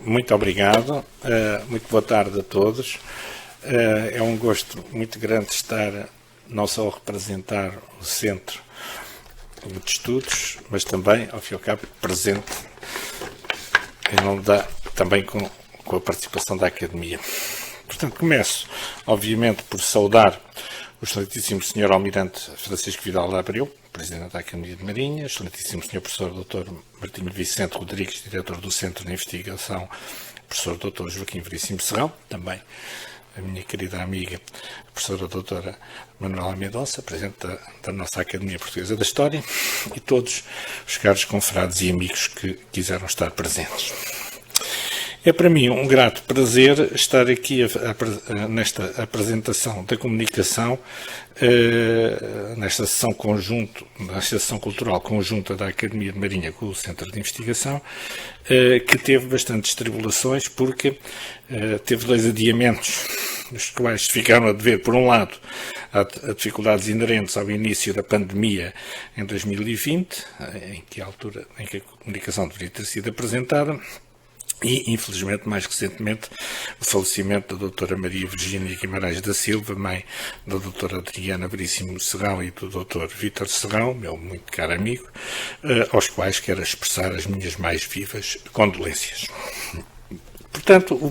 Muito obrigado, muito boa tarde a todos. É um gosto muito grande estar não só a representar o Centro de Estudos, mas também, ao fim e ao cabo, presente em nome também com a participação da Academia. Portanto, começo, obviamente, por saudar o excelentíssimo Sr. Almirante Francisco Vidal de Abreu, Presidente da Academia de Marinha, excelentíssimo Sr. Professor Dr. Martinho Vicente Rodrigues, Diretor do Centro de Investigação, Professor Dr. Joaquim Veríssimo Serrão, também a minha querida amiga, a Professora Doutora Manuela Mendonça, Presidente da nossa Academia Portuguesa da História, e todos os caros confrades e amigos que quiseram estar presentes. É para mim um grato prazer estar aqui nesta apresentação da comunicação, nesta sessão cultural conjunta da Academia de Marinha com o Centro de Investigação, que teve bastantes tribulações porque teve dois adiamentos, os quais ficaram a dever, por um lado, a dificuldades inerentes ao início da pandemia em 2020, em que a comunicação deveria ter sido apresentada, e, infelizmente, mais recentemente, o falecimento da doutora Maria Virgínia Guimarães da Silva, mãe da doutora Adriana Veríssimo Serrão e do doutor Vítor Serrão, meu muito caro amigo, aos quais quero expressar as minhas mais vivas condolências. Portanto, o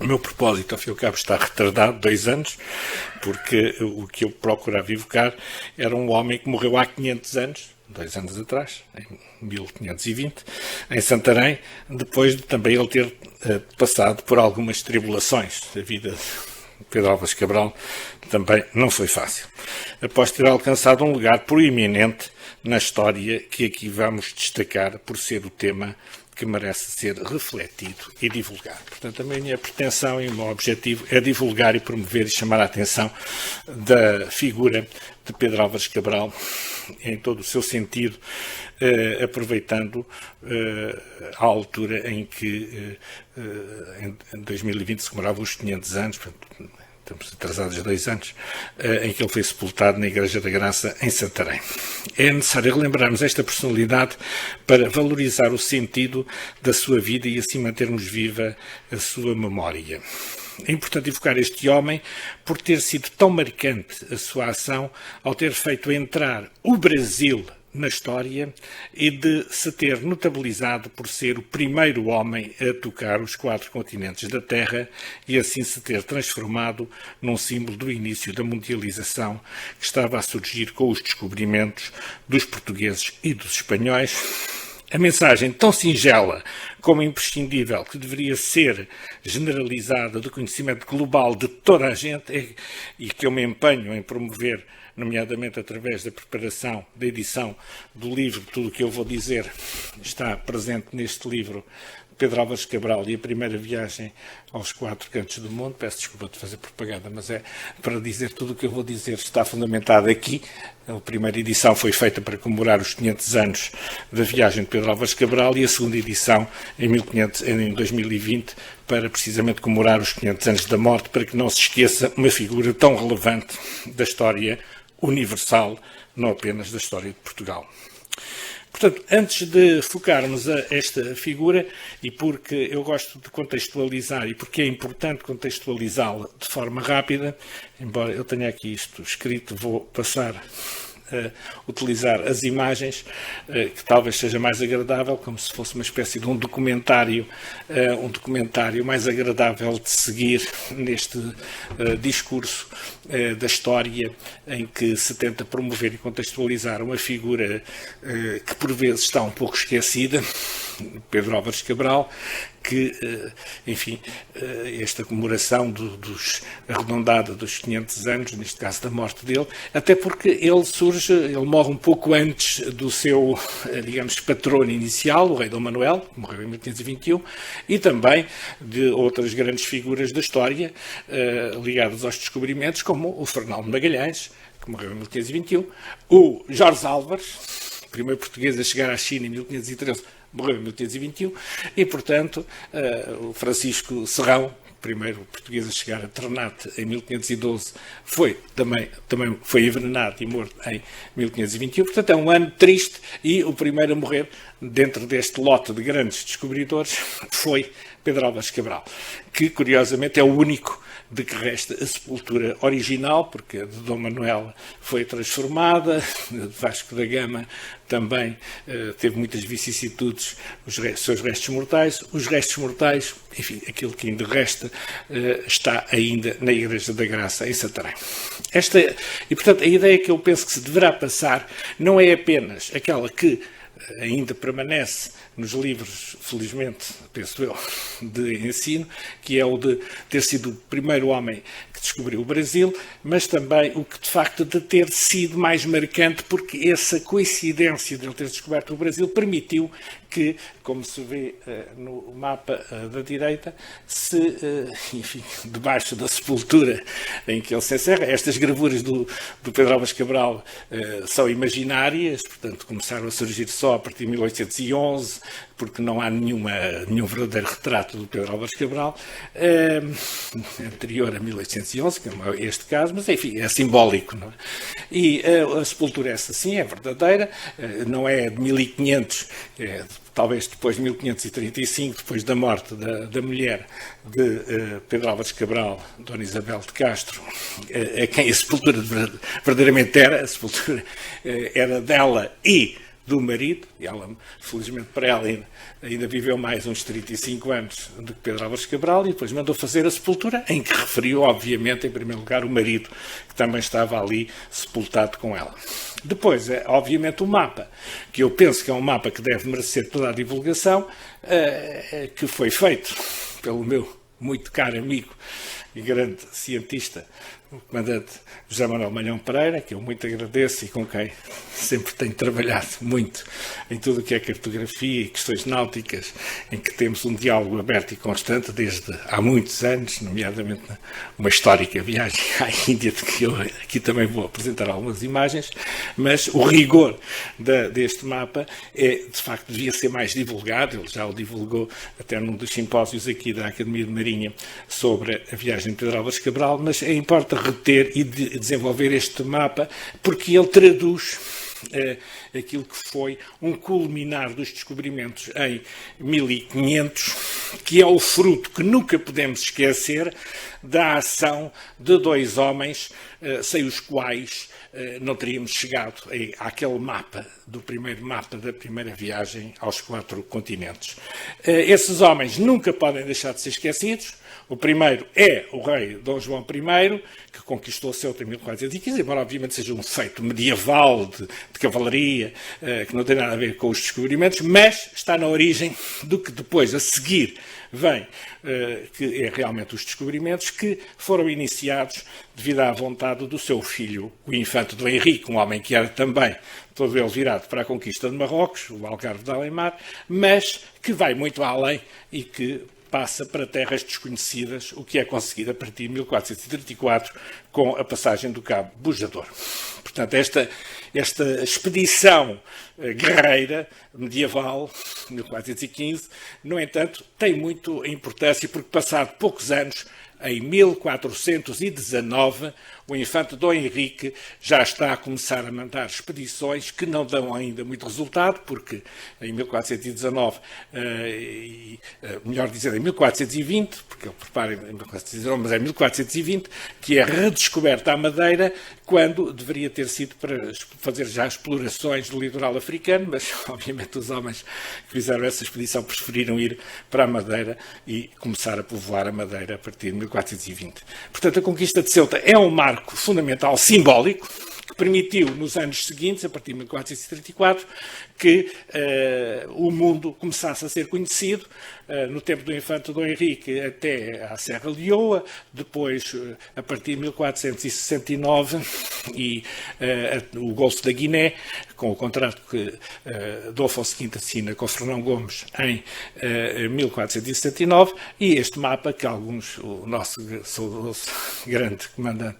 meu propósito, ao fim e ao cabo, está retardado, 2 anos, porque o que eu procurava evocar era um homem que morreu há 500 anos, 2 anos atrás, em 1520, em Santarém, depois de também ele ter passado por algumas tribulações. A vida de Pedro Álvares Cabral também não foi fácil. Após ter alcançado um lugar proeminente na história que aqui vamos destacar por ser o tema que merece ser refletido e divulgado. Portanto, a minha pretensão e o meu objetivo é divulgar e promover e chamar a atenção da figura de Pedro Álvares Cabral em todo o seu sentido, aproveitando a altura em que em 2020 se comemoravam os 500 anos, portanto, estamos atrasados 2 anos, em que ele foi sepultado na Igreja da Graça, em Santarém. É necessário relembrarmos esta personalidade para valorizar o sentido da sua vida e assim mantermos viva a sua memória. É importante evocar este homem por ter sido tão marcante a sua ação ao ter feito entrar o Brasil na história e de se ter notabilizado por ser o primeiro homem a tocar os 4 continentes da Terra e assim se ter transformado num símbolo do início da mundialização que estava a surgir com os descobrimentos dos portugueses e dos espanhóis. A mensagem tão singela como imprescindível que deveria ser generalizada do conhecimento global de toda a gente e que eu me empenho em promover, nomeadamente através da preparação, da edição do livro, tudo o que eu vou dizer está presente neste livro, Pedro Álvares Cabral e a primeira viagem aos 4 cantos do mundo. Peço desculpa de fazer propaganda, mas é para dizer tudo o que eu vou dizer está fundamentado aqui. A primeira edição foi feita para comemorar os 500 anos da viagem de Pedro Álvares Cabral e a segunda edição em 2020 para precisamente comemorar os 500 anos da morte, para que não se esqueça uma figura tão relevante da história universal, não apenas da história de Portugal. Portanto, antes de focarmos a esta figura, e porque eu gosto de contextualizar e porque é importante contextualizá-la de forma rápida, embora eu tenha aqui isto escrito, vou passar a utilizar as imagens, que talvez seja mais agradável, como se fosse uma espécie de um documentário mais agradável de seguir neste discurso da história em que se tenta promover e contextualizar uma figura que por vezes está um pouco esquecida, Pedro Álvares Cabral, que, enfim, esta comemoração arredondada dos 500 anos, neste caso da morte dele, até porque ele morre um pouco antes do seu, digamos, patrono inicial, o rei Dom Manuel, que morreu em 1521, e também de outras grandes figuras da história ligadas aos descobrimentos, como o Fernão Magalhães, que morreu em 1521, o Jorge Álvares, primeiro português a chegar à China em 1513, morreu em 1521, e, portanto, o Francisco Serrão, primeiro português a chegar a Ternate em 1512, também foi envenenado e morto em 1521. Portanto, é um ano triste, e o primeiro a morrer dentro deste lote de grandes descobridores foi Pedro Álvares Cabral, que curiosamente é o único de que resta a sepultura original, porque a de Dom Manuel foi transformada, a de Vasco da Gama também teve muitas vicissitudes, os seus restos mortais. Os restos mortais, enfim, aquilo que ainda resta, está ainda na Igreja da Graça, em Santarém. E, portanto, a ideia que eu penso que se deverá passar não é apenas aquela que ainda permanece nos livros, felizmente, penso eu, de ensino, que é o de ter sido o primeiro homem que descobriu o Brasil, mas também o que, de facto, de ter sido mais marcante, porque essa coincidência de ele ter descoberto o Brasil permitiu que, como se vê no mapa da direita, enfim, debaixo da sepultura em que ele se encerra, estas gravuras do Pedro Álvares Cabral são imaginárias, portanto, começaram a surgir só a partir de 1811, porque não há nenhum verdadeiro retrato do Pedro Álvares Cabral, anterior a 1811, que não é este caso, mas enfim, é simbólico. Não é? E a sepultura essa sim é verdadeira, não é de 1500, talvez depois de 1535, depois da morte da mulher de Pedro Álvares Cabral, Dona Isabel de Castro, a quem a sepultura verdadeiramente era, a sepultura era dela e do marido, e ela, felizmente para ela, ainda viveu mais uns 35 anos do que Pedro Álvares Cabral, e depois mandou fazer a sepultura, em que referiu, obviamente, em primeiro lugar, o marido, que também estava ali sepultado com ela. Depois, obviamente, o mapa, que eu penso que é um mapa que deve merecer toda a divulgação, que foi feito pelo meu muito caro amigo e grande cientista, o comandante José Manuel Malhão Pereira, que eu muito agradeço e com quem sempre tenho trabalhado muito em tudo o que é cartografia e questões náuticas, em que temos um diálogo aberto e constante desde há muitos anos, nomeadamente uma histórica viagem à Índia, de que eu aqui também vou apresentar algumas imagens, mas o rigor deste mapa de facto devia ser mais divulgado. Ele já o divulgou até num dos simpósios aqui da Academia de Marinha sobre a viagem de Pedro Álvares Cabral, mas importa reter e desenvolver este mapa, porque ele traduz aquilo que foi um culminar dos descobrimentos em 1500, que é o fruto que nunca podemos esquecer da ação de dois homens, sem os quais não teríamos chegado àquele mapa, do primeiro mapa da primeira viagem aos 4 continentes. Esses homens nunca podem deixar de ser esquecidos. O primeiro é o rei Dom João I, que conquistou Ceuta em 1415, embora obviamente seja um feito medieval de cavalaria, que não tem nada a ver com os descobrimentos, mas está na origem do que depois, a seguir, vem, que é realmente os descobrimentos, que foram iniciados devido à vontade do seu filho, o infante Dom Henrique, um homem que era também todo ele virado para a conquista de Marrocos, o Algarve de Alemar, mas que vai muito além e que passa para terras desconhecidas, o que é conseguido a partir de 1434 com a passagem do Cabo Bujador. Portanto, esta expedição guerreira medieval, 1415, no entanto, tem muito importância porque, passado poucos anos, em 1419, o infante Dom Henrique já está a começar a mandar expedições que não dão ainda muito resultado, porque em 1419, melhor dizer, em 1420, porque ele prepara em 1419, mas é em 1420, que é redescoberta a Madeira, quando deveria ter sido para fazer já explorações do litoral africano, mas obviamente os homens que fizeram essa expedição preferiram ir para a Madeira e começar a povoar a Madeira a partir de 1420. Portanto, a conquista de Ceuta é um marco fundamental, simbólico, que permitiu, nos anos seguintes, a partir de 1434, que o mundo começasse a ser conhecido, no tempo do infante Dom Henrique até à Serra Leoa, depois, a partir de 1469, e o Golfo da Guiné, com o contrato que Dom Afonso V assina com Fernão Gomes em 1479, e este mapa que alguns, o nosso saudoso grande comandante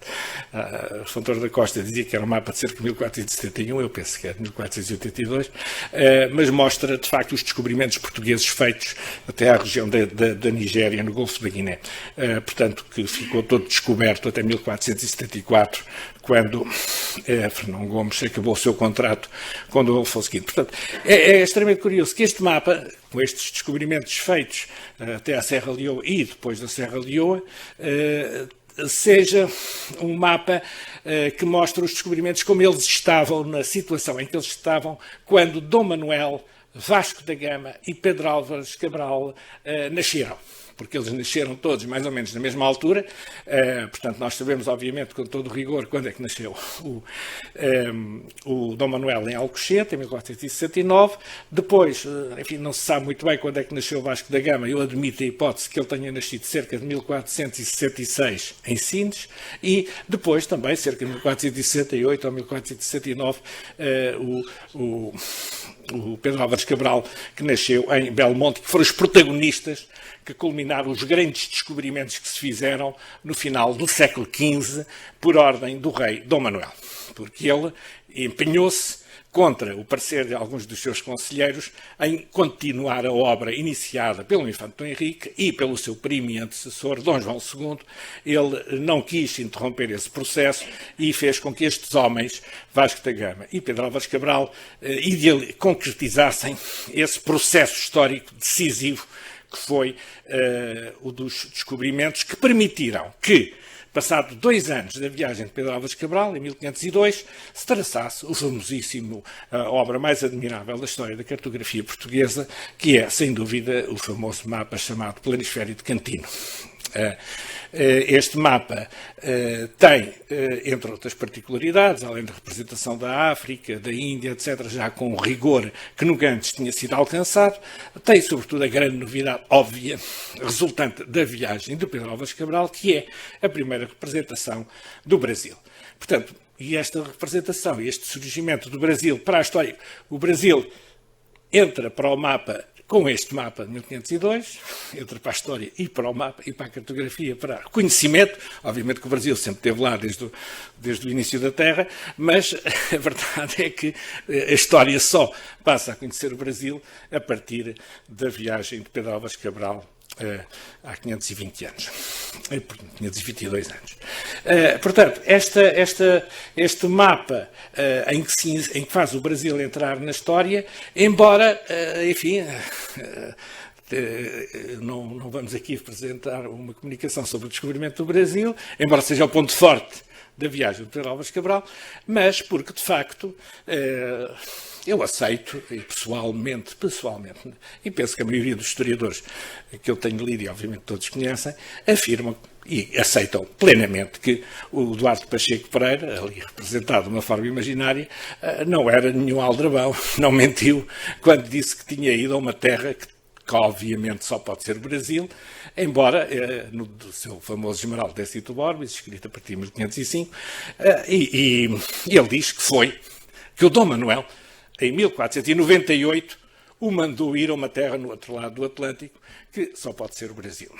Fontoura da Costa dizia que era um mapa de cerca de 1471, eu penso que é de 1482, mas mostra de facto os descobrimentos portugueses feitos até à região da Nigéria, no Golfo da Guiné. Portanto, que ficou todo descoberto até 1474, quando Fernão Gomes acabou o seu contrato com Dom Afonso V. Portanto, é extremamente curioso que este mapa, com estes descobrimentos feitos até à Serra Leoa e depois da Serra Leoa, seja um mapa que mostra os descobrimentos como eles estavam, na situação em que eles estavam, quando Dom Manuel, Vasco da Gama e Pedro Álvares Cabral nasceram. Porque eles nasceram todos mais ou menos na mesma altura. Portanto, nós sabemos, obviamente, com todo o rigor, quando é que nasceu o Dom Manuel em Alcochete, em 1469. Depois, enfim, não se sabe muito bem quando é que nasceu o Vasco da Gama. Eu admito a hipótese que ele tenha nascido cerca de 1466 em Sines. E depois, também, cerca de 1468 ou 1469, o Pedro Álvares Cabral, que nasceu em Belmonte, que foram os protagonistas que culminaram os grandes descobrimentos que se fizeram no final do século XV por ordem do rei Dom Manuel. Porque ele empenhou-se, contra o parecer de alguns dos seus conselheiros, em continuar a obra iniciada pelo infante Dom Henrique e pelo seu primo e antecessor, Dom João II. Ele não quis interromper esse processo e fez com que estes homens, Vasco da Gama e Pedro Álvares Cabral, concretizassem esse processo histórico decisivo que foi o dos descobrimentos que permitiram que, passado 2 anos da viagem de Pedro Álvares Cabral, em 1502, se traçasse o famosíssimo, a obra mais admirável da história da cartografia portuguesa, que é, sem dúvida, o famoso mapa chamado Planisfério de Cantino. Este mapa tem, entre outras particularidades, além da representação da África, da Índia, etc., já com um rigor que nunca antes tinha sido alcançado, tem, sobretudo, a grande novidade óbvia resultante da viagem de Pedro Álvares Cabral, que é a primeira representação do Brasil. Portanto, e esta representação, este surgimento do Brasil para a história, o Brasil entra para o mapa com este mapa de 1502, entra para a história e para o mapa e para a cartografia, para reconhecimento. Obviamente que o Brasil sempre esteve lá desde o início da Terra, mas a verdade é que a história só passa a conhecer o Brasil a partir da viagem de Pedro Álvares Cabral há 520 anos, 522 anos. Portanto, este mapa em que faz o Brasil entrar na história, embora, enfim, não vamos aqui apresentar uma comunicação sobre o descobrimento do Brasil, embora seja o ponto forte da viagem de Pedro Álvares Cabral, mas porque, de facto, eu aceito, e pessoalmente, e penso que a maioria dos historiadores que eu tenho lido, e obviamente todos conhecem, afirmam e aceitam plenamente que o Duarte Pacheco Pereira, ali representado de uma forma imaginária, não era nenhum aldrabão, não mentiu quando disse que tinha ido a uma terra que obviamente só pode ser o Brasil, embora no seu famoso Esmeralda de Cito Orbis, escrito a partir de 1505, e ele diz que o Dom Manuel, em 1498, o mandou ir a uma terra no outro lado do Atlântico, que só pode ser o Brasil.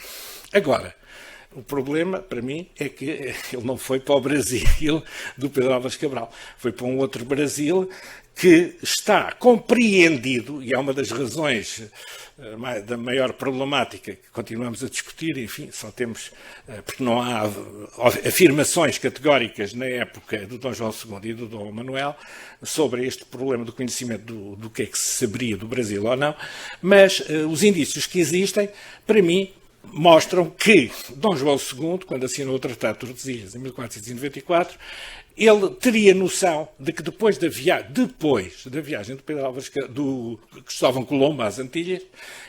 Agora, o problema, para mim, é que ele não foi para o Brasil do Pedro Álvares Cabral. Foi para um outro Brasil que está compreendido, e é uma das razões da maior problemática que continuamos a discutir, enfim, só temos, porque não há afirmações categóricas na época do Dom João II e do Dom Manuel sobre este problema do conhecimento do que é que se saberia do Brasil ou não, mas os indícios que existem, para mim, mostram que Dom João II, quando assinou o Tratado de Tordesilhas em 1494, ele teria noção de que depois da viagem de Pedro Álvares, do Cristóvão Colombo às Antilhas,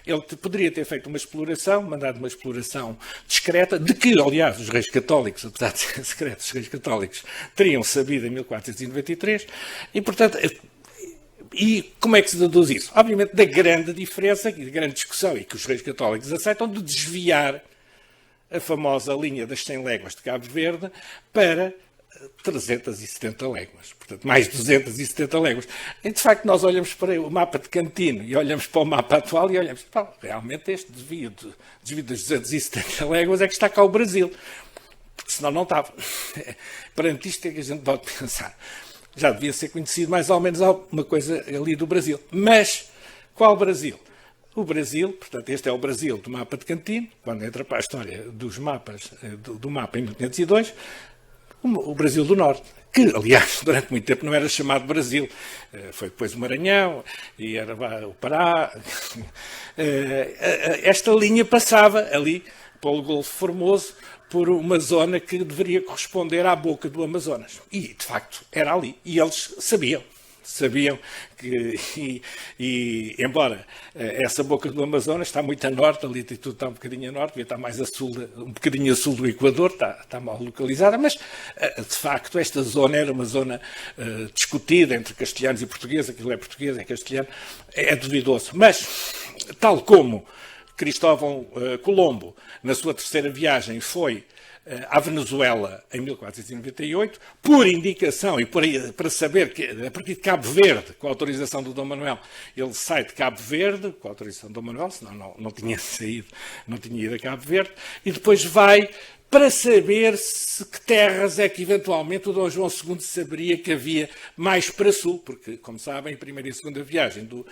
ele poderia ter feito uma exploração, mandado uma exploração discreta, de que, aliás, os reis católicos, apesar de serem secretos, os reis católicos teriam sabido em 1493, e, portanto, e como é que se deduz isso? Obviamente da grande diferença e da grande discussão, e que os reis católicos aceitam, de desviar a famosa linha das 100 léguas de Cabo Verde para 370 léguas. Portanto, mais 270 léguas. E, de facto, nós olhamos para o mapa de Cantino e olhamos para o mapa atual e olhamos, realmente este desvio das 270 léguas é que está cá o Brasil. Porque senão não estava. Perante isto é que a gente pode pensar. Já devia ser conhecido mais ou menos alguma coisa ali do Brasil. Mas, qual Brasil? o Brasil, portanto, este é o Brasil do mapa de Cantino, quando entra para a história dos mapas, do mapa em 1502, o Brasil do Norte, que, aliás, durante muito tempo não era chamado Brasil. Foi depois o Maranhão, e era o Pará. Esta linha passava ali, pelo Golfo Formoso, por uma zona que deveria corresponder à boca do Amazonas. E, de facto, era ali. E eles sabiam que, embora essa boca do Amazonas está muito a norte, a latitude está um bocadinho a norte, devia estar mais a sul, um bocadinho a sul do Equador, está mal localizada, mas de facto esta zona era uma zona discutida entre castelhanos e portugueses, aquilo é português, é castelhano, é duvidoso. Mas, tal como Cristóvão Colombo, na sua terceira viagem, foi à Venezuela em 1498, por indicação e para saber que, a partir de Cabo Verde, com a autorização do Dom Manuel, ele sai de Cabo Verde, com a autorização do Dom Manuel, senão não tinha saído, não tinha ido a Cabo Verde, e depois vai para saber que terras é que eventualmente o Dom João II saberia que havia mais para sul, porque, como sabem, a primeira e a segunda viagem do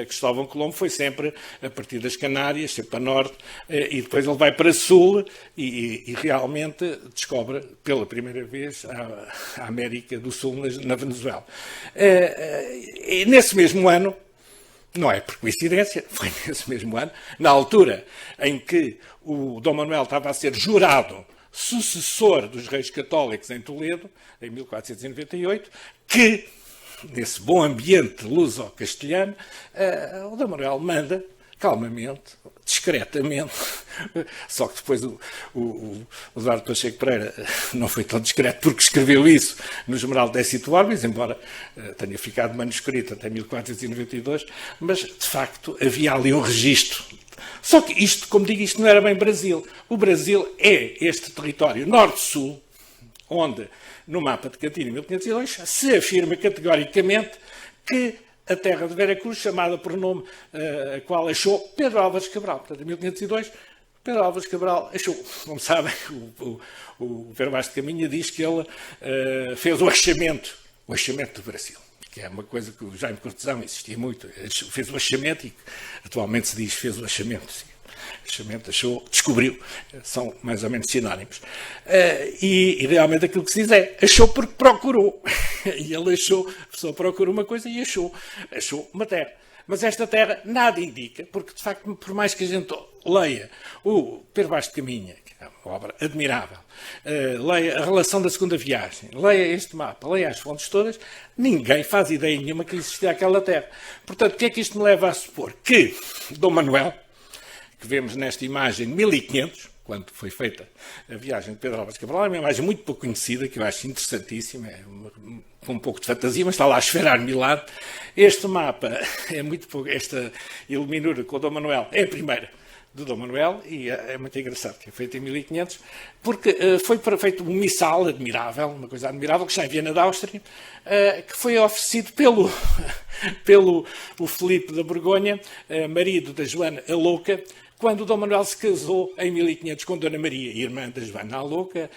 Cristóvão Colombo foi sempre a partir das Canárias, sempre a norte, e depois ele vai para sul e realmente descobre pela primeira vez a América do Sul na Venezuela. E nesse mesmo ano, não é por coincidência, foi nesse mesmo ano, na altura em que o Dom Manuel estava a ser jurado sucessor dos reis católicos em Toledo, em 1498, que, nesse bom ambiente luso-castelhano, o Dom Manuel manda, calmamente, discretamente, só que depois o Eduardo Pacheco Pereira não foi tão discreto porque escreveu isso no Jornal de Décito Orbis, embora tenha ficado manuscrito até 1492, mas de facto havia ali um registro. Só que isto, como digo, isto não era bem Brasil. O Brasil é este território norte-sul, onde no mapa de Cantino, em 1502, se afirma categoricamente que a terra de Veracruz, chamada por nome a qual achou Pedro Álvares Cabral. Portanto, em 1502, Pedro Álvares Cabral achou. Como sabem, o Pedro Vaz de Caminha diz que ele fez o achamento do Brasil, que é uma coisa que o Jaime Cortesão insistia muito. Fez o achamento e atualmente se diz fez o achamento, sim. Achamento, achou, descobriu, são mais ou menos sinónimos. E realmente aquilo que se diz é, achou porque procurou. E ele achou, a pessoa procura uma coisa e achou uma terra. Mas esta terra nada indica, porque de facto, por mais que a gente leia o Pedro Vaz de Caminha, que é uma obra admirável, leia a relação da segunda viagem, leia este mapa, leia as fontes todas, ninguém faz ideia nenhuma que existia aquela terra. Portanto, o que é que isto me leva a supor? Que Dom Manuel, que vemos nesta imagem 1500, quando foi feita a viagem de Pedro Álvares Cabral, é uma imagem muito pouco conhecida, que eu acho interessantíssima, com um pouco de fantasia, mas está lá a Esfera Armilar. Este mapa é muito pouco, esta iluminura com o Dom Manuel é a primeira do Dom Manuel, e é muito engraçado, que é feito em 1500, porque foi feito um missal admirável, uma coisa admirável, que está em Viena da Áustria, que foi oferecido pelo o Filipe da Borgonha, marido da Joana a Louca, quando o Dom Manuel se casou em 1500 com Dona Maria, irmã da Joana a Louca,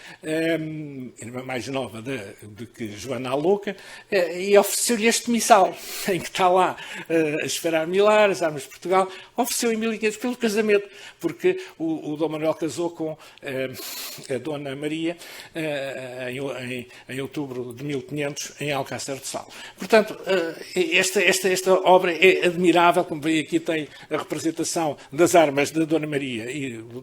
irmã mais nova do que Joana a Louca, e ofereceu-lhe este missal, em que está lá a Esfera Armilar, as armas de Portugal, ofereceu em 1500 pelo casamento, porque o Dom Manuel casou com a Dona Maria em outubro de 1500 em Alcácer de Sal. Portanto, esta obra é admirável, como veio aqui, tem a representação das armas da Dona Maria e do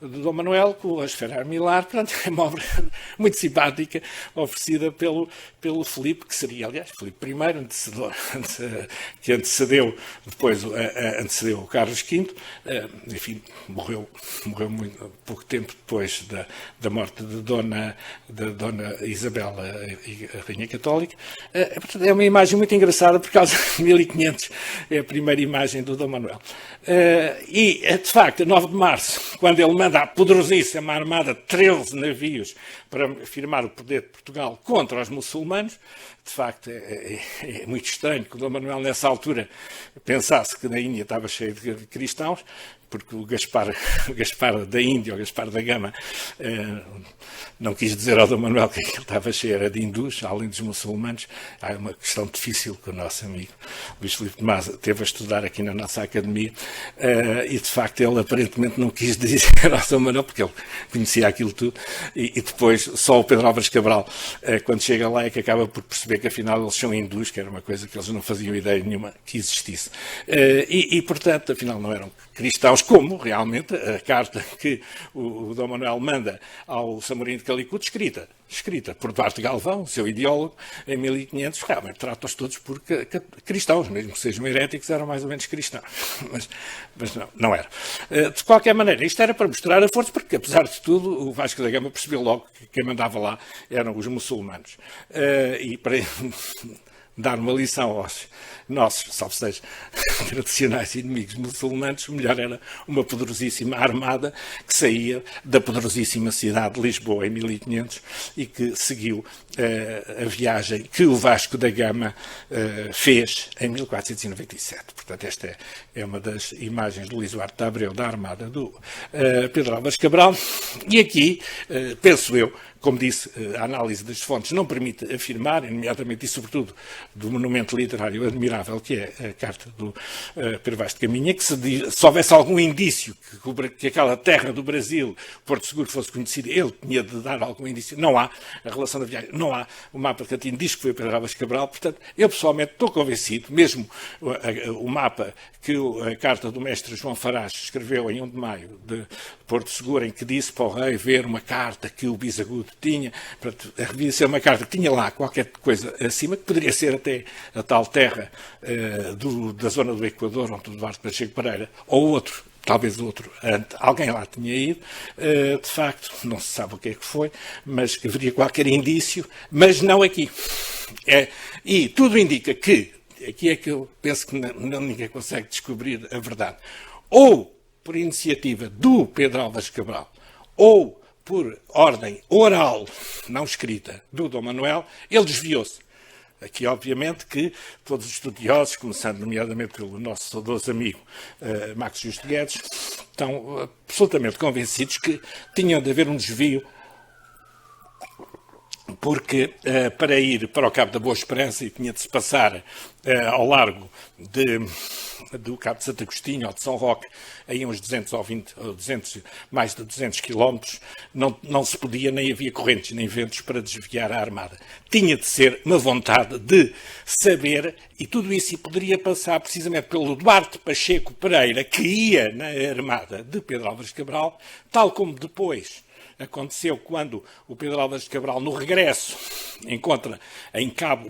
Dom Manuel com a Esfera Armilar. Portanto, é uma obra muito simpática, oferecida pelo Filipe, que seria, aliás, Filipe I, antecedor, que antecedeu o Carlos V, enfim, morreu muito pouco tempo depois da morte de Dona Isabel, a Rainha Católica. Portanto, é uma imagem muito engraçada, por causa de 1500, é a primeira imagem do Dom Manuel. E, de facto, a 9 de março, quando ele manda a poderosíssima armada de 13 navios para afirmar o poder de Portugal contra os muçulmanos, de facto é muito estranho que o Dom Manuel, nessa altura, pensasse que na Índia estava cheio de cristãos, porque o Gaspar da Índia, o Gaspar da Gama, não quis dizer ao Dom Manuel que aquilo estava cheio era de hindus, além dos muçulmanos. Há uma questão difícil que o nosso amigo Luís Filipe Tomás teve a estudar aqui na nossa academia, e de facto ele aparentemente não quis dizer ao Dom Manuel, porque ele conhecia aquilo tudo, e depois só o Pedro Álvares Cabral, quando chega lá, é que acaba por perceber que afinal eles são hindus, que era uma coisa que eles não faziam ideia nenhuma que existisse. E portanto, afinal não eram cristãos, como realmente a carta que o Dom Manuel manda ao Samorim de Calicut, escrita por Duarte Galvão, seu ideólogo, em 1500, realmente trata-os todos por cristãos, mesmo que sejam heréticos, eram mais ou menos cristãos. Mas não era. De qualquer maneira, isto era para mostrar a força, porque apesar de tudo, o Vasco da Gama percebeu logo que quem mandava lá eram os muçulmanos. E para dar uma lição aos nossos, salve seja, tradicionais inimigos muçulmanos, o melhor era uma poderosíssima armada que saía da poderosíssima cidade de Lisboa em 1500 e que seguiu a viagem que o Vasco da Gama fez em 1497. Portanto, esta é uma das imagens do Luís Duarte de Abreu da armada do Pedro Álvares Cabral. E aqui, penso eu, como disse, a análise das fontes não permite afirmar, nomeadamente e sobretudo do monumento literário admirável que é a carta do Pedro Vaz de Caminha, que se houvesse algum indício que aquela terra do Brasil, Porto Seguro, fosse conhecida, ele tinha de dar algum indício. Não há a relação da viagem, não há. O mapa de Catino diz que foi o Pedro Álvares Cabral, portanto, eu pessoalmente estou convencido, mesmo o mapa que a carta do mestre João Farás escreveu em 1 de maio de Porto Seguro, em que disse para o rei ver uma carta que o bisagudo tinha, portanto, devia ser uma carta que tinha lá qualquer coisa acima, que poderia ser até a tal terra da zona do Equador, onde o Duarte Pacheco Pereira, ou outro, talvez outro, alguém lá tinha ido, de facto, não se sabe o que é que foi, mas haveria qualquer indício, mas não aqui. E tudo indica que, aqui é que eu penso que ninguém consegue descobrir a verdade, ou por iniciativa do Pedro Álvares Cabral, ou por ordem oral, não escrita, do Dom Manuel, ele desviou-se. Aqui, obviamente, que todos os estudiosos, começando nomeadamente pelo nosso saudoso amigo Max Justo Guedes, estão absolutamente convencidos que tinham de haver um desvio, porque para ir para o Cabo da Boa Esperança e tinha de se passar ao largo do Cabo de Santo Agostinho ou de São Roque, aí uns 200 ou 20, ou 200, mais de 200 quilómetros, não se podia, nem havia correntes nem ventos para desviar a armada. Tinha de ser uma vontade de saber, e tudo isso poderia passar precisamente pelo Duarte Pacheco Pereira, que ia na armada de Pedro Álvares Cabral, tal como depois aconteceu quando o Pedro Álvares Cabral, no regresso, encontra em Cabo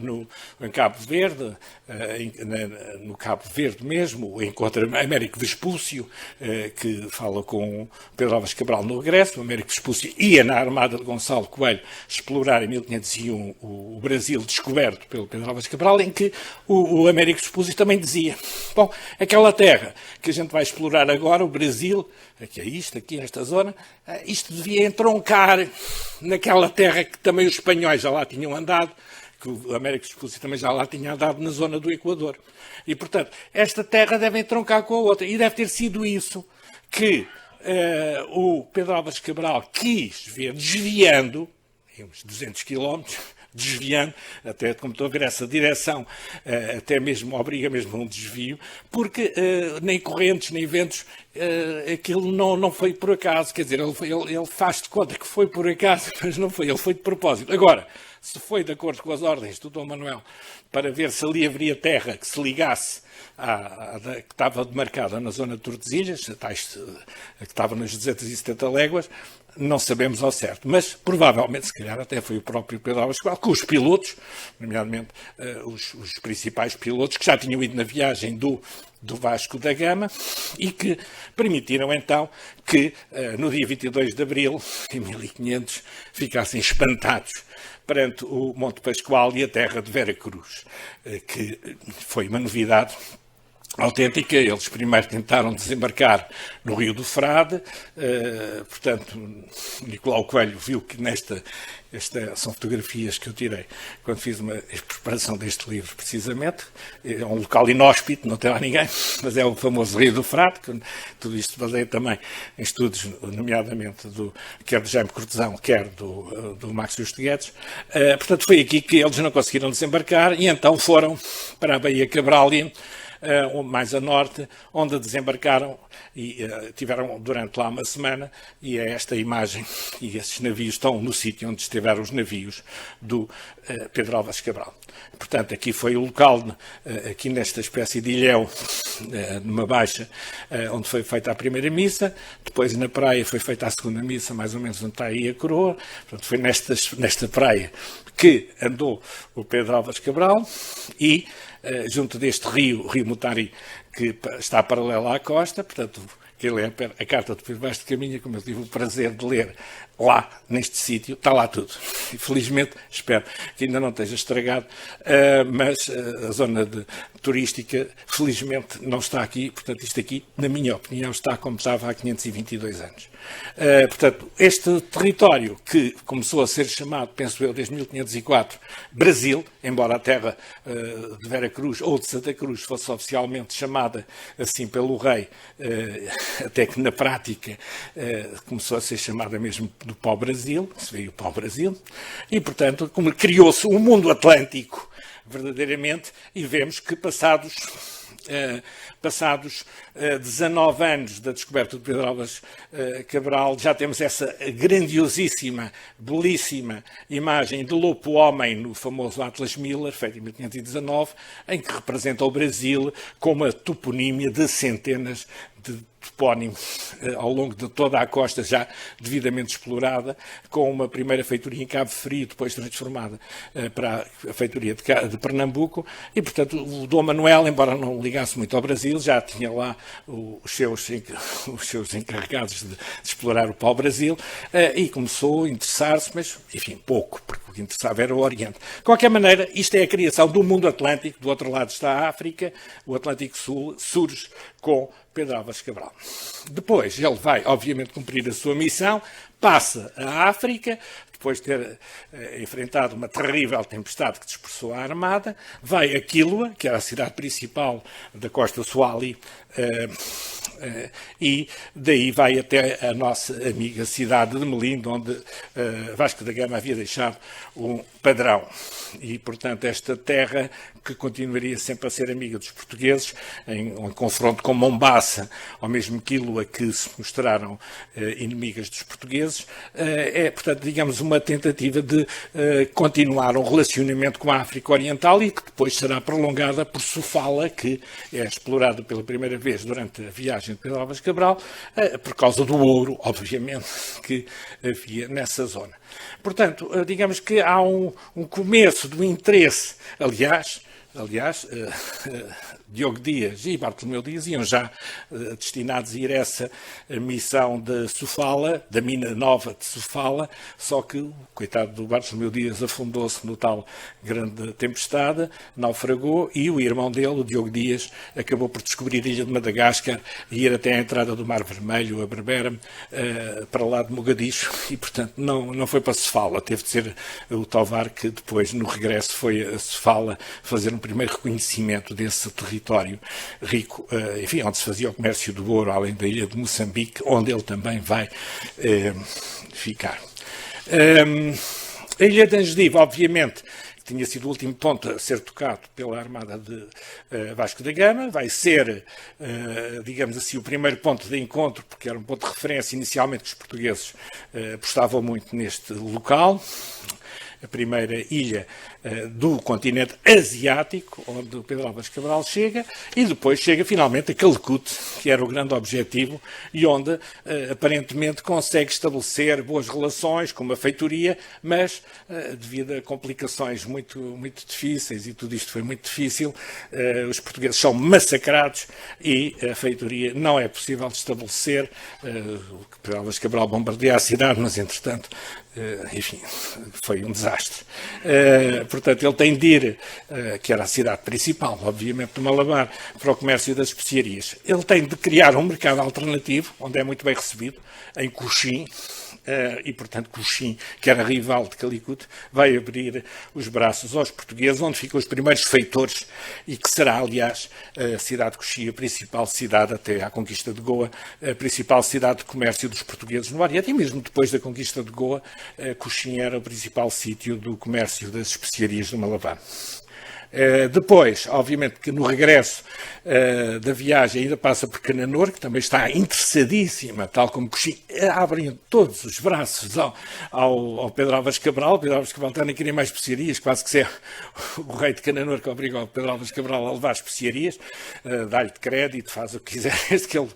Verde, no Cabo Verde mesmo, encontra Américo Vespúcio, que fala com o Pedro Álvares Cabral no regresso. O Américo Vespúcio ia na armada de Gonçalo Coelho explorar em 1501 o Brasil descoberto pelo Pedro Álvares Cabral, em que o Américo Vespúcio também dizia: bom, aquela terra que a gente vai explorar agora, o Brasil, aqui é isto, aqui esta zona, isto devia entroncar naquela terra que também os espanhóis já lá tinham andado, que o Américo Vespúcio também já lá tinha andado na zona do Equador. E, portanto, esta terra deve entroncar com a outra. E deve ter sido isso que o Pedro Álvares Cabral quis ver, desviando, uns 200 quilómetros, desviando, até como estou a ver essa direção, até mesmo obriga mesmo a um desvio, porque nem correntes, nem ventos, aquilo não foi por acaso, quer dizer, ele faz de conta que foi por acaso, mas não foi, ele foi de propósito. Agora, se foi de acordo com as ordens do Dom Manuel, para ver se ali haveria terra que se ligasse que estava demarcada na zona de Tordesilhas, que estava nas 270 léguas, não sabemos ao certo, mas provavelmente, se calhar, até foi o próprio Pedro Álvares Cabral, com os pilotos, nomeadamente os principais pilotos, que já tinham ido na viagem do Vasco da Gama e que permitiram então que no dia 22 de abril, em 1500, ficassem espantados perante o Monte Pascoal e a terra de Vera Cruz, que foi uma novidade autêntica. Eles primeiro tentaram desembarcar no Rio do Frade, portanto, Nicolau Coelho viu que são fotografias que eu tirei quando fiz a preparação deste livro, precisamente. É um local inóspito, não tem lá ninguém, mas é o famoso Rio do Frade, que tudo isto baseia também em estudos, nomeadamente quer do Jaime Cortesão, quer do Max Justo Guedes. Portanto, foi aqui que eles não conseguiram desembarcar e então foram para a Baía Cabrália, mais a norte, onde desembarcaram e tiveram durante lá uma semana, e é esta imagem, e esses navios estão no sítio onde estiveram os navios do Pedro Álvares Cabral. Portanto, aqui foi o local, aqui nesta espécie de ilhéu, numa baixa, onde foi feita a primeira missa, depois na praia foi feita a segunda missa, mais ou menos onde está aí a coroa. Portanto, foi nesta praia que andou o Pedro Álvares Cabral e junto deste rio, o Rio Mutari, que está paralelo à costa, portanto, que ele é a carta do Pedro Vaz de Caminha, como eu tive o prazer de ler lá, neste sítio, está lá tudo. E, felizmente, espero que ainda não esteja estragado, mas a zona turística, felizmente, não está aqui. Portanto, isto aqui, na minha opinião, está como estava há 522 anos. Portanto, este território que começou a ser chamado, penso eu, desde 1504, Brasil, embora a terra de Vera Cruz ou de Santa Cruz fosse oficialmente chamada assim pelo rei, até que na prática começou a ser chamada mesmo do pau-brasil, se veio o pau-brasil, e portanto como criou-se um mundo atlântico verdadeiramente, e vemos que passados 19 anos da descoberta de Pedro Álvares Cabral, já temos essa grandiosíssima, belíssima imagem de lobo-homem no famoso Atlas Miller, feito em 1519, em que representa o Brasil com uma toponímia de centenas de topónimos ao longo de toda a costa já devidamente explorada, com uma primeira feitoria em Cabo Frio, depois transformada para a feitoria de Pernambuco, e portanto o Dom Manuel, embora não ligasse muito ao Brasil, já tinha lá os seus encarregados de explorar o pau-brasil, e começou a interessar-se, mas enfim, pouco, porque o que interessava era o Oriente. De qualquer maneira, isto é a criação do mundo atlântico, do outro lado está a África, o Atlântico Sul surge com Pedro Álvares Cabral. Depois ele vai, obviamente, cumprir a sua missão, passa à África, depois de ter enfrentado uma terrível tempestade que dispersou a armada, vai a Quilua, que era a cidade principal da Costa Soali, e daí vai até a nossa amiga cidade de Melindo, onde Vasco da Gama havia deixado um padrão. E, portanto, esta terra, que continuaria sempre a ser amiga dos portugueses, em confronto com Mombaça, ou mesmo Quilua, que se mostraram inimigas dos portugueses, é, portanto, digamos, uma tentativa de continuar um relacionamento com a África Oriental e que depois será prolongada por Sofala, que é explorado pela primeira vez durante a viagem de Pedro Álvares Cabral, por causa do ouro, obviamente, que havia nessa zona. Portanto, digamos que há um começo do interesse, aliás, Diogo Dias e Bartolomeu Dias iam já destinados a ir a essa missão de Sofala, da mina nova de Sofala, só que o coitado do Bartolomeu Dias afundou-se no tal grande tempestade, naufragou, e o irmão dele, o Diogo Dias, acabou por descobrir a ilha de Madagascar e ir até à entrada do Mar Vermelho, a Berbera, para lá de Mogadishu, e portanto não foi para Sofala, teve de ser o Tovar que depois no regresso foi a Sofala fazer um primeiro reconhecimento desse território rico, enfim, onde se fazia o comércio do ouro, além da ilha de Moçambique, onde ele também vai ficar. A ilha de Angedive, obviamente, tinha sido o último ponto a ser tocado pela armada de Vasco da Gama, vai ser, digamos assim, o primeiro ponto de encontro, porque era um ponto de referência inicialmente que os portugueses apostavam muito neste local. A primeira ilha do continente asiático, onde o Pedro Álvares Cabral chega, e depois chega finalmente a Calicut, que era o grande objetivo, e onde aparentemente consegue estabelecer boas relações com uma feitoria, mas devido a complicações muito, muito difíceis, e tudo isto foi muito difícil, os portugueses são massacrados e a feitoria não é possível de estabelecer. O Pedro Álvares Cabral bombardeia a cidade, mas entretanto enfim, foi um desastre. Portanto, ele tem de ir, que era a cidade principal, obviamente, do Malabar, para o comércio das especiarias. Ele tem de criar um mercado alternativo, onde é muito bem recebido, em Cochin, e, portanto, Cochin, que era rival de Calicut, vai abrir os braços aos portugueses, onde ficam os primeiros feitores, e que será, aliás, a cidade de Cochin, a principal cidade, até à conquista de Goa, a principal cidade de comércio dos portugueses no Oriente, e mesmo depois da conquista de Goa, Cochin era o principal sítio do comércio das especiarias do Malabar. Depois, obviamente, que no regresso da viagem ainda passa por Cananor, que também está interessadíssima, tal como Cochin, abrem todos os braços ao Pedro Álvares Cabral. O Pedro Álvares Cabral também queria mais especiarias, quase que é o rei de Cananor que obriga o Pedro Álvares Cabral a levar especiarias, dá-lhe de crédito, faz o que quiser, desde que ele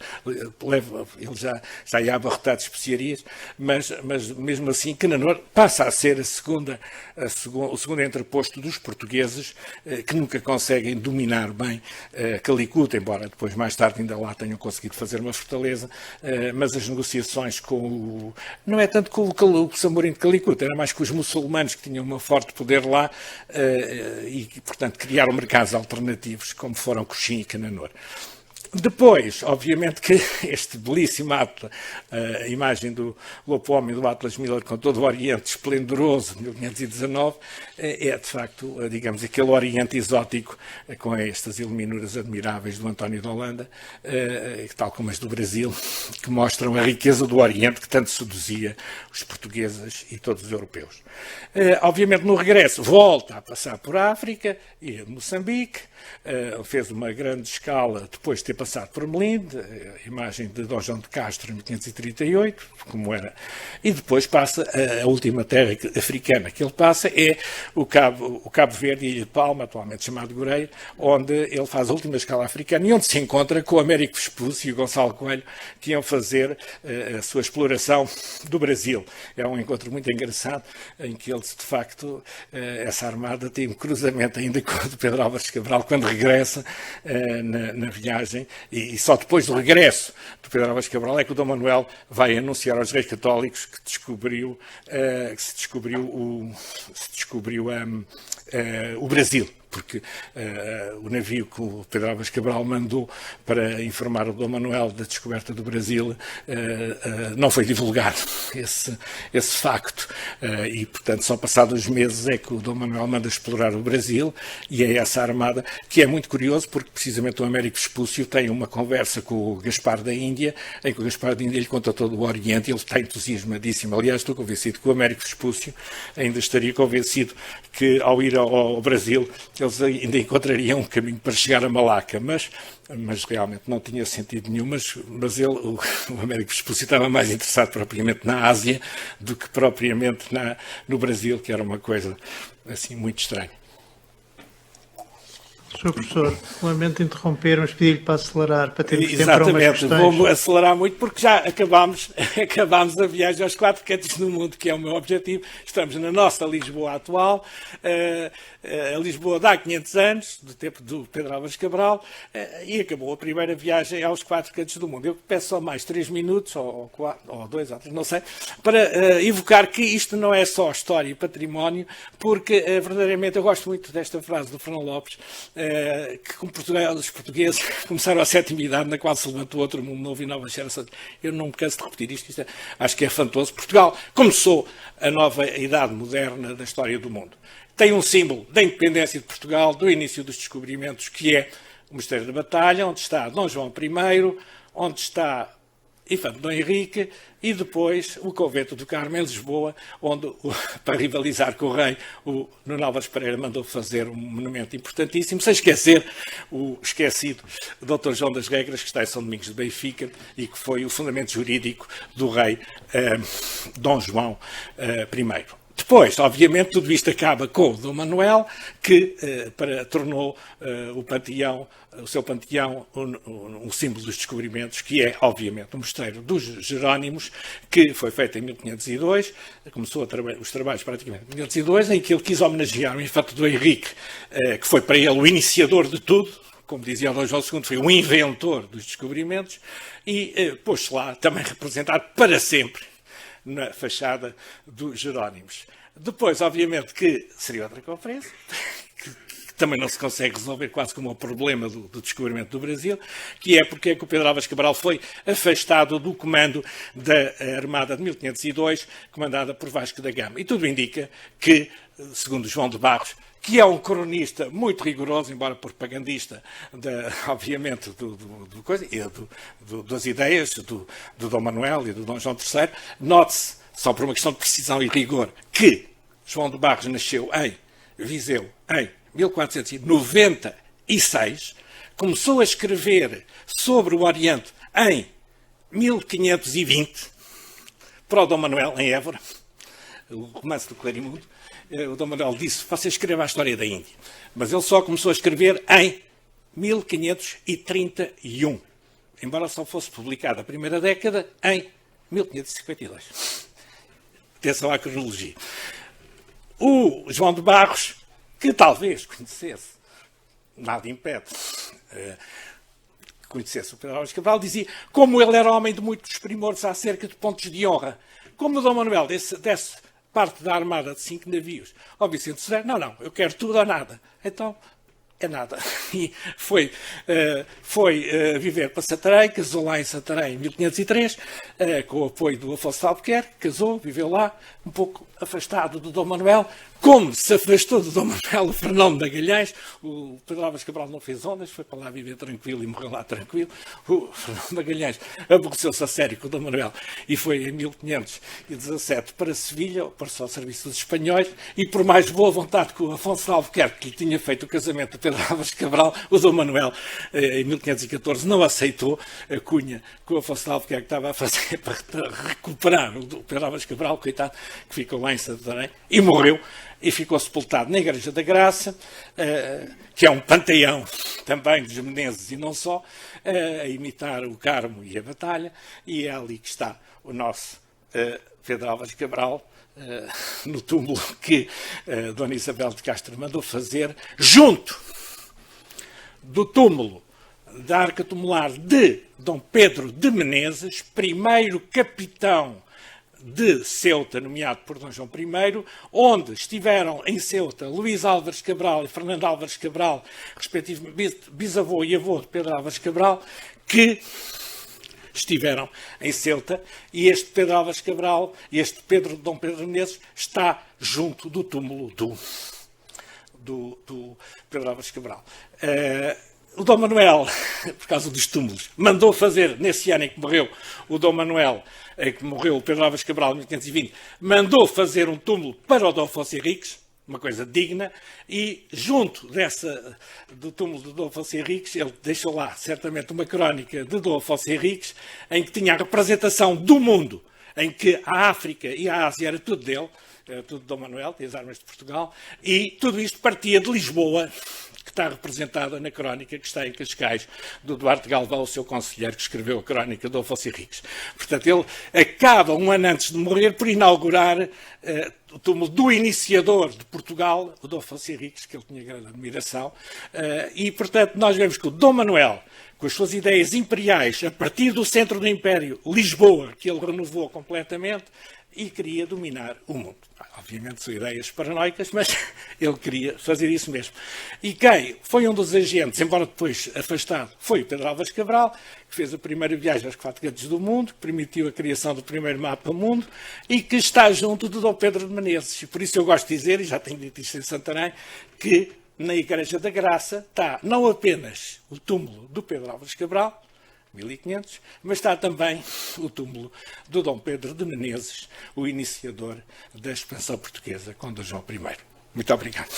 já ia abarrotado de especiarias, mas mesmo assim Cananor passa a ser o segundo entreposto dos portugueses, que nunca conseguem dominar bem Calicut, embora depois mais tarde ainda lá tenham conseguido fazer uma fortaleza, mas as negociações não é tanto com o Samorim de Calicut, era mais com os muçulmanos que tinham um forte poder lá e, portanto, criaram mercados alternativos, como foram Cochin e Cananor. Depois, obviamente, que este belíssimo ato, a imagem do Lopo Homem do Atlas Miller com todo o Oriente esplendoroso, 1519, é de facto, digamos, aquele Oriente exótico com estas iluminuras admiráveis do António de Holanda, tal como as do Brasil, que mostram a riqueza do Oriente que tanto seduzia os portugueses e todos os europeus. Obviamente, no regresso, volta a passar por África e Moçambique, fez uma grande escala depois de ter passado por Melinde, a imagem de Dom João de Castro em 1538, como era, e depois passa a última terra africana que ele passa é o Cabo Verde e Ilha de Palma, atualmente chamado Goreia, onde ele faz a última escala africana e onde se encontra com o Américo Vespúcio e o Gonçalo Coelho, que iam fazer a sua exploração do Brasil. É um encontro muito engraçado, em que eles, de facto, essa armada tem um cruzamento ainda com o de Pedro Álvares Cabral, quando regressa na viagem, e só depois do regresso do Pedro Álvares Cabral é que o Dom Manuel vai anunciar aos reis católicos que se descobriu o Brasil, porque o navio que o Pedro Álvares Cabral mandou para informar o Dom Manuel da descoberta do Brasil não foi divulgado esse facto, e portanto só passados meses é que o Dom Manuel manda explorar o Brasil, e é essa armada que é muito curioso, porque precisamente o Américo Vespúcio tem uma conversa com o Gaspar da Índia, em que o Gaspar da Índia lhe conta todo o Oriente, e ele está entusiasmadíssimo. Aliás, estou convencido que o Américo Vespúcio ainda estaria convencido que ao ir ao Brasil eles ainda encontrariam um caminho para chegar a Malaca, mas realmente não tinha sentido nenhum, mas o Américo Vespúcio estava mais interessado propriamente na Ásia do que propriamente no Brasil, que era uma coisa assim muito estranha. Sr. Professor, lamento interromper, mas pedi-lhe para acelerar, para ter tempo para umas questões. Vou acelerar muito porque já acabámos a viagem aos 4 cantos do mundo, que é o meu objetivo. Estamos na nossa Lisboa atual, a Lisboa de há 500 anos, do tempo do Pedro Álvares Cabral, e acabou a primeira viagem aos 4 cantos do mundo. Eu peço só mais 3 minutos, ou 2 ou 3, não sei, para evocar que isto não é só história e património, porque verdadeiramente eu gosto muito desta frase do Fernão Lopes, que como Portugal, os portugueses começaram a sétima idade na qual se levantou outro mundo novo e novas gerações. Eu não me canso de repetir isto acho que é fantoso. Portugal começou a nova idade moderna da história do mundo. Tem um símbolo da independência de Portugal, do início dos descobrimentos, que é o Mosteiro da Batalha, onde está Dom João I, onde está Infante Dom Henrique, e depois o Convento do Carmo, em Lisboa, onde, para rivalizar com o rei, o Nuno Álvares Pereira mandou fazer um monumento importantíssimo, sem esquecer o esquecido Dr. João das Regras, que está em São Domingos de Benfica, e que foi o fundamento jurídico do rei Dom João I. Depois, obviamente, tudo isto acaba com o Dom Manuel, que tornou o seu panteão um símbolo dos descobrimentos, que é, obviamente, o Mosteiro dos Jerónimos, que foi feito em 1502, começou os trabalhos praticamente em 1502, em que ele quis homenagear o Infante Dom Henrique, que foi para ele o iniciador de tudo, como dizia o Dom João II, foi o inventor dos descobrimentos, e pôs-se lá também representado para sempre na fachada dos Jerónimos. Depois, obviamente, que seria outra conferência, que também não se consegue resolver quase como o problema do descobrimento do Brasil, que é porque é que o Pedro Álvares Cabral foi afastado do comando da Armada de 1502, comandada por Vasco da Gama. E tudo indica que, segundo João de Barros, que é um cronista muito rigoroso, embora propagandista, obviamente, das ideias do Dom Manuel e do Dom João III, note-se, só por uma questão de precisão e rigor, que João de Barros nasceu em Viseu em 1496, começou a escrever sobre o Oriente em 1520, para o Dom Manuel, em Évora, o romance do Clarimudo. O Dom Manuel disse, você escreva a história da Índia. Mas ele só começou a escrever em 1531, embora só fosse publicada a primeira década em 1552. Atenção à cronologia. O João de Barros, que talvez conhecesse, nada impede, conhecesse o Pedro Álvares Cabral, dizia, como ele era homem de muitos primores acerca de pontos de honra, como o Dom Manuel desse parte da armada de 5 navios ao Vicente Sodré, não, eu quero tudo ou nada. Então, é nada. E foi viver para Santarém, casou lá em Santarém em 1503, com o apoio do Afonso de Albuquerque, casou, viveu lá, um pouco afastado do Dom Manuel, como se afastou do Dom Manuel o Fernão de Magalhães. O Pedro Álvares Cabral não fez ondas, foi para lá viver tranquilo e morreu lá tranquilo. O Fernão de Magalhães aborreceu-se a sério com o Dom Manuel e foi em 1517 para Sevilha, para-se ao serviço dos espanhóis, e por mais boa vontade que o Afonso de Albuquerque, que lhe tinha feito o casamento do Pedro Álvares Cabral, o Dom Manuel, em 1514, não aceitou a cunha que o Afonso de Albuquerque estava a fazer para recuperar o Pedro Álvares Cabral, coitado, que ficou lá em Santarém, e morreu, e ficou sepultado na Igreja da Graça, que é um panteão também dos Menezes e não só, a imitar o Carmo e a Batalha, e é ali que está o nosso Pedro Álvares Cabral, no túmulo que Dona Isabel de Castro mandou fazer, junto do túmulo da Arca Tumular de Dom Pedro de Menezes, primeiro capitão de Ceuta, nomeado por Dom João I, onde estiveram em Ceuta Luís Álvares Cabral e Fernando Álvares Cabral, respectivamente bisavô e avô de Pedro Álvares Cabral, que estiveram em Ceuta, e este Pedro Álvares Cabral, este Dom Pedro de Menezes, está junto do túmulo do Pedro Álvares Cabral. O Dom Manuel, por causa dos túmulos, mandou fazer, nesse ano em que morreu o Dom Manuel, em que morreu o Pedro Álvares Cabral em 1520, mandou fazer um túmulo para o Dom Afonso Henriques, uma coisa digna, e junto do túmulo de Dom Afonso Henriques, ele deixou lá certamente uma crónica de Dom Afonso Henriques, em que tinha a representação do mundo, em que a África e a Ásia era tudo dele, era tudo de Dom Manuel, e as armas de Portugal, e tudo isto partia de Lisboa, que está representada na crónica que está em Cascais, do Duarte Galvão, o seu conselheiro, que escreveu a crónica de Dom Afonso Henriques. Portanto, ele acaba, um ano antes de morrer, por inaugurar o túmulo do iniciador de Portugal, o Dom Afonso Henriques, que ele tinha grande admiração, e, portanto, nós vemos que o Dom Manuel, com as suas ideias imperiais, a partir do centro do Império, Lisboa, que ele renovou completamente, e queria dominar o mundo. Obviamente são ideias paranoicas, mas ele queria fazer isso mesmo. E quem foi um dos agentes, embora depois afastado, foi o Pedro Álvares Cabral, que fez a primeira viagem aos 4 cantos do mundo, que permitiu a criação do primeiro mapa do mundo, e que está junto do Dom Pedro de Menezes. E por isso eu gosto de dizer, e já tenho dito isto em Santarém, que na Igreja da Graça está não apenas o túmulo do Pedro Álvares Cabral, 1500, mas está também o túmulo do Dom Pedro de Menezes, o iniciador da expansão portuguesa com Dom João I. Muito obrigado.